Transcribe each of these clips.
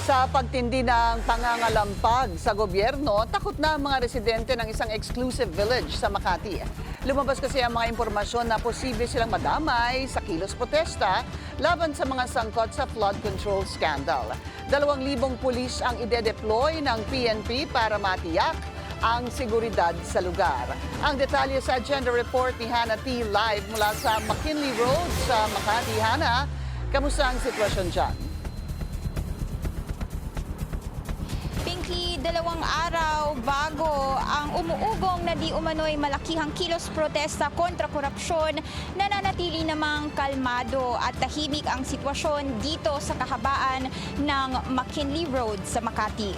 Sa pagtindi ng pangangalampag sa gobyerno, takot na ang mga residente ng isang exclusive village sa Makati. Lumabas kasi ang mga impormasyon na posible silang madamay sa kilos protesta laban sa mga sangkot sa flood control scandal. 2,000 pulis ang ide-deploy ng PNP para matiyak ang seguridad sa lugar. Ang detalye sa agenda report ni Hannah T. live mula sa McKinley Road sa Makati. Hannah, kamusta ang sitwasyon dyan? Pinky, 2 araw bago ang umuugong na di umano'y malakihang kilos protesta kontra korupsyon, nananatili namang kalmado at tahimik ang sitwasyon dito sa kahabaan ng McKinley Road sa Makati.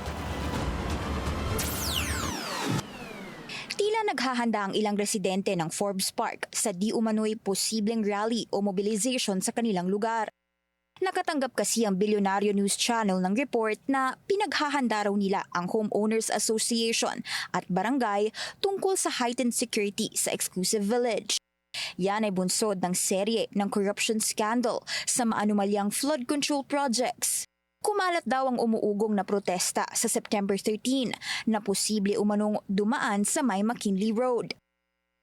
Tila naghahanda ang ilang residente ng Forbes Park sa di umano'y posibleng rally o mobilization sa kanilang lugar. Nakatanggap kasi ang Bilyonaryo News Channel ng report na pinaghahanda raw nila ang Homeowners Association at barangay tungkol sa heightened security sa exclusive village. Yan ay bunsod ng serye ng corruption scandal sa maanumalyang flood control projects. Kumalat daw ang umuugong na protesta sa September 13 na posible umanong dumaan sa may McKinley Road.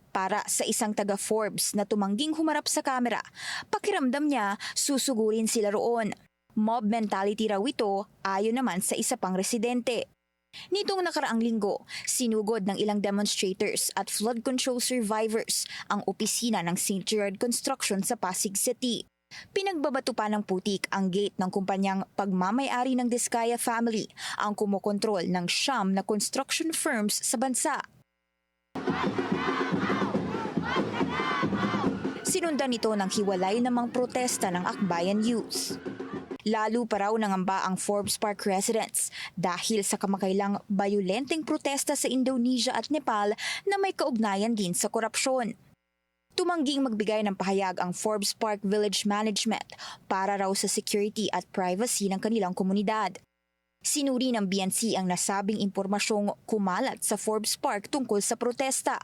Para sa isang taga-Forbes na tumangging humarap sa kamera, pakiramdam niya susugurin sila roon. Mob mentality raw ito ayon naman sa isa pang residente. Nitong nakaraang linggo, sinugod ng ilang demonstrators at flood control survivors ang opisina ng St. Gerard Construction sa Pasig City. Pinagbabato pa ng putik ang gate ng kumpanyang pagmamay-ari ng Diskaya family, ang kumokontrol ng 9 na construction firms sa bansa. Sinundan nito ng hiwalay namang protesta ng Akbayan Youth. Lalo pa raw nangamba ang Forbes Park residents dahil sa kamakailang bayolenteng protesta sa Indonesia at Nepal na may kaugnayan din sa korupsyon. Tumangging magbigay ng pahayag ang Forbes Park Village Management para raw sa security at privacy ng kanilang komunidad. Sinuri ng BNC ang nasabing impormasyong kumalat sa Forbes Park tungkol sa protesta.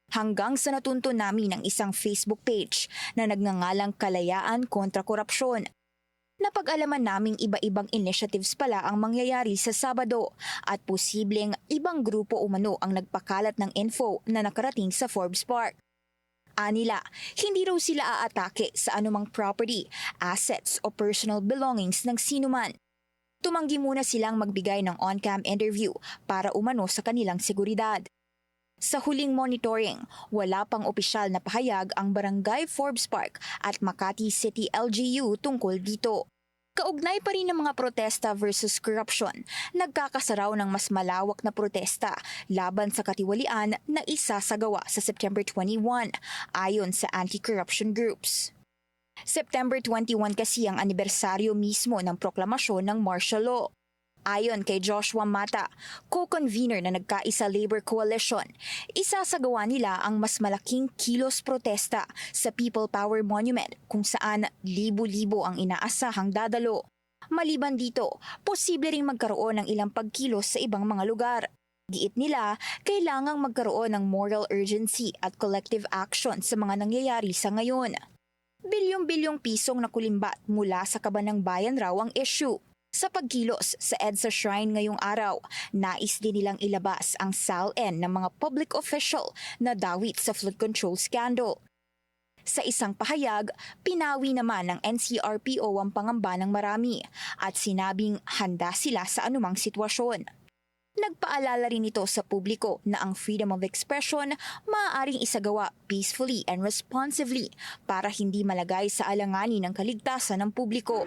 Hanggang sa natunto namin ang isang Facebook page na nagngangalang Kalayaan kontra Korupsyon. Napag-alaman naming iba-ibang initiatives pala ang mangyayari sa Sabado at posibleng ibang grupo umano ang nagpakalat ng info na nakarating sa Forbes Park. Anila, hindi raw sila aatake sa anumang property, assets o personal belongings ng sinuman. Tumanggi muna silang magbigay ng on-cam interview para umano sa kanilang seguridad. Sa huling monitoring, wala pang opisyal na pahayag ang Barangay Forbes Park at Makati City LGU tungkol dito. Kaugnay pa rin ng mga protesta versus corruption, nagkakasaraw ng mas malawak na protesta laban sa katiwalian na isasagawa sa September 21, ayon sa anti-corruption groups. September 21 kasi ang anibersaryo mismo ng proklamasyon ng martial law. Ayon kay Joshua Mata, co-convener na Nagkaisa Labor Coalition, isasagawa nila ang mas malaking kilos protesta sa People Power Monument kung saan libo-libo ang inaasahang dadalo. Maliban dito, posible ring magkaroon ng ilang pagkilos sa ibang mga lugar. Giit nila, kailangang magkaroon ng moral urgency at collective action sa mga nangyayari sa ngayon. Bilyong-bilyong pisong nakulimbat mula sa kaban ng bayan raw ang issue. Sa pagkilos sa EDSA Shrine ngayong araw, nais din nilang ilabas ang SALN ng mga public official na dawit sa flood control scandal. Sa isang pahayag, pinawi naman ng NCRPO ang pangamba ng marami at sinabing handa sila sa anumang sitwasyon. Nagpaalala rin ito sa publiko na ang freedom of expression maaaring isagawa peacefully and responsively para hindi malagay sa alanganin ng kaligtasan ng publiko.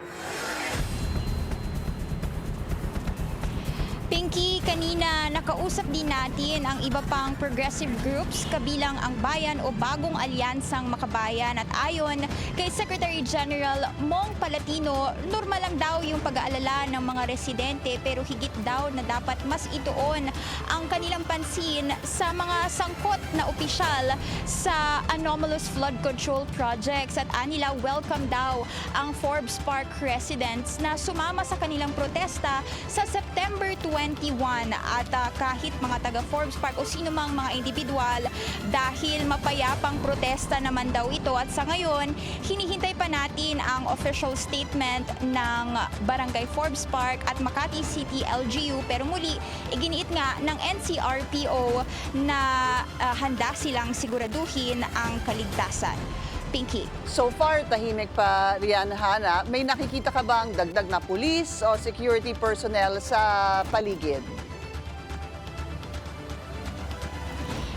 Pinky, kanina nakausap din natin ang iba pang progressive groups kabilang ang Bayan o Bagong Alyansang Makabayan at ayon kay Secretary General Mong Palatino, normal lang daw yung pag-aalala ng mga residente pero higit daw na dapat mas ituon ang kanilang pansin sa mga sangkot na opisyal sa anomalous flood control projects at anila welcome daw ang Forbes Park residents na sumama sa kanilang protesta sa September 20 2021 at kahit mga taga Forbes Park o sino mang mga individual dahil mapayapang protesta naman daw ito at sa ngayon hinihintay pa natin ang official statement ng Barangay Forbes Park at Makati City LGU pero muli iginiit nga ng NCRPO na handa silang siguraduhin ang kaligtasan. Pinky. So far, tahimik pa riyan, Hana. May nakikita ka bang dagdag na pulis o security personnel sa paligid?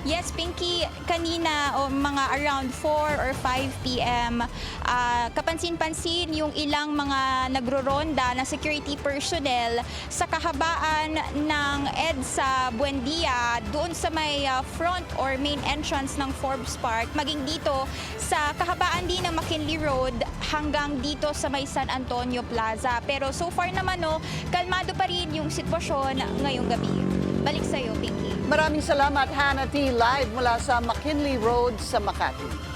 Yes, Pinky, kanina o mga around 4 or 5 p.m., kapansin-pansin yung ilang mga nagro-ronda na security personnel sa kahabaan ng EDSA Buendia doon sa may front or main entrance ng Forbes Park, maging dito sa kahabaan din ng McKinley Road hanggang dito sa may San Antonio Plaza. Pero so far naman, kalmado pa rin yung sitwasyon ngayong gabi. Balik sa'yo, Pinky. Maraming salamat, Hannah T. Live mula sa McKinley Road sa Makati.